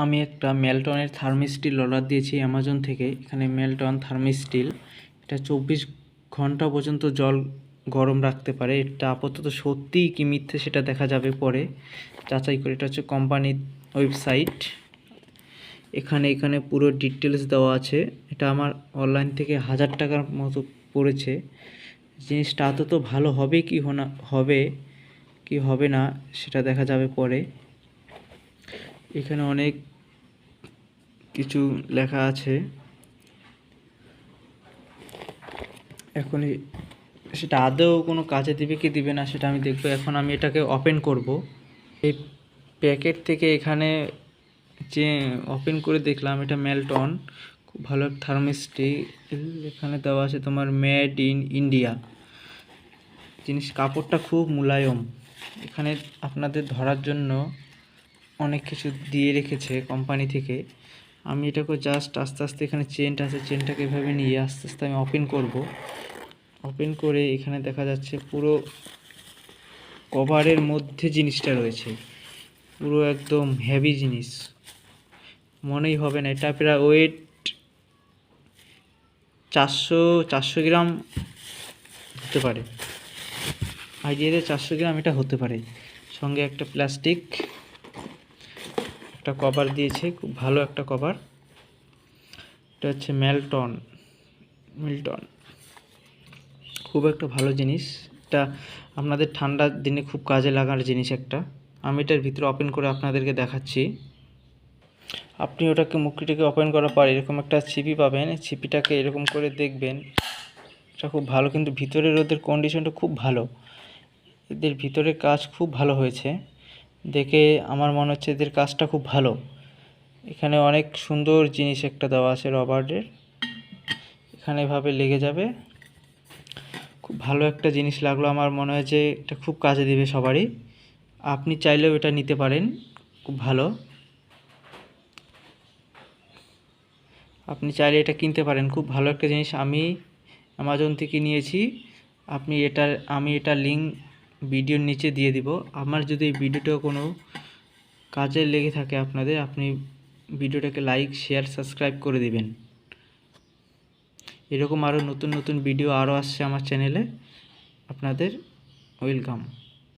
আমি একটা মেল্টনের থার্মোস্টিল অর্ডার দিয়েছি অ্যামাজন থেকে। এখানে মেল্টন থার্মোস্টিল, এটা 24 ঘন্টা পর্যন্ত জল গরম রাখতে পারে। এটা আপাতত সত্যিই কি মিথ্যে সেটা দেখা যাবে পরে যাচাই করে। এটা হচ্ছে কোম্পানির ওয়েবসাইট। এখানে পুরো ডিটেলস দেওয়া আছে। এটা আমার অনলাইন থেকে 1000 টাকার মতো পড়েছে। জিনিসটা আদৌ ভালো হবে কি হবে না সেটা দেখা যাবে পরে। এখানে অনেক কিছু লেখা আছে। এখন সেটা আদৌ কোনো কাজে দিবে কি দিবে না সেটা আমি দেখব। এখন আমি এটাকে ওপেন করব। এই প্যাকেট থেকে এখানে যে ওপেন করে দেখলাম, এটা মেল্টন, খুব ভালো থার্মোস্টিল। এখানে দেওয়া আছে তোমার মেড ইন ইন্ডিয়া। কাপড়টা খুব মোলায়েম। এখানে আপনাদের ধরার জন্য অনেক কিছু দিয়ে রেখেছে কোম্পানি থেকে। আমি এটাকে জাস্ট আস্তে আস্তে, এখানে চেনটা আছে, চেনটাকে এভাবে নিয়ে আস্তে আস্তে আমি ওপেন করব। ওপেন করে এখানে দেখা যাচ্ছে পুরো কভারের মধ্যে জিনিসটা রয়েছে। পুরো একদম হেভি জিনিস, মনেই হবে না। এটা প্রায় ওয়েট 400 গ্রাম হতে পারে। আইডিয়াতে 400 গ্রাম এটা হতে পারে। সঙ্গে একটা প্লাস্টিক একটা কভার দিয়েছে, খুব ভালো একটা কভার। এটা হচ্ছে মিল্টন, খুব একটা ভালো জিনিস। এটা আপনাদের ঠান্ডার দিনে খুব কাজে লাগার জিনিস একটা। আমি এটার ভিতরে ওপেন করে আপনাদেরকে দেখাচ্ছি। আপনি ওটাকে মুখটিকে ওপেন করার পর এরকম একটা ছিপি পাবেন। ছিপিটাকে এরকম করে দেখবেন। এটা খুব ভালো, কিন্তু ভিতরের ওদের কন্ডিশনটা খুব ভালো। এদের ভিতরের কাজ খুব ভালো হয়েছে দেখে আমার মনে হচ্ছে এদের কাজটা খুব ভালো। এখানে অনেক সুন্দর জিনিস একটা দেওয়া আছে রবারের, এখানে এভাবে লেগে যাবে। খুব ভালো একটা জিনিস লাগলো, আমার মনে হয় যে এটা খুব কাজে দেবে সবারই। আপনি চাইলেও এটা নিতে পারেন, খুব ভালো। আপনি চাইলে এটা কিনতে পারেন, খুব ভালো একটা জিনিস। আমি অ্যামাজন থেকে নিয়েছি। আমি এটা লিঙ্ক ভিডিওর নিচে দিয়ে দিব। আমার যদি এই ভিডিওটা কোনো কাজে লেগে থাকে আপনাদের, আপনি ভিডিওটাকে লাইক, শেয়ার, সাবস্ক্রাইব করে দিবেন। এরকম আরও নতুন নতুন ভিডিও আরও আসছে আমার চ্যানেলে। আপনাদের ওয়েলকাম।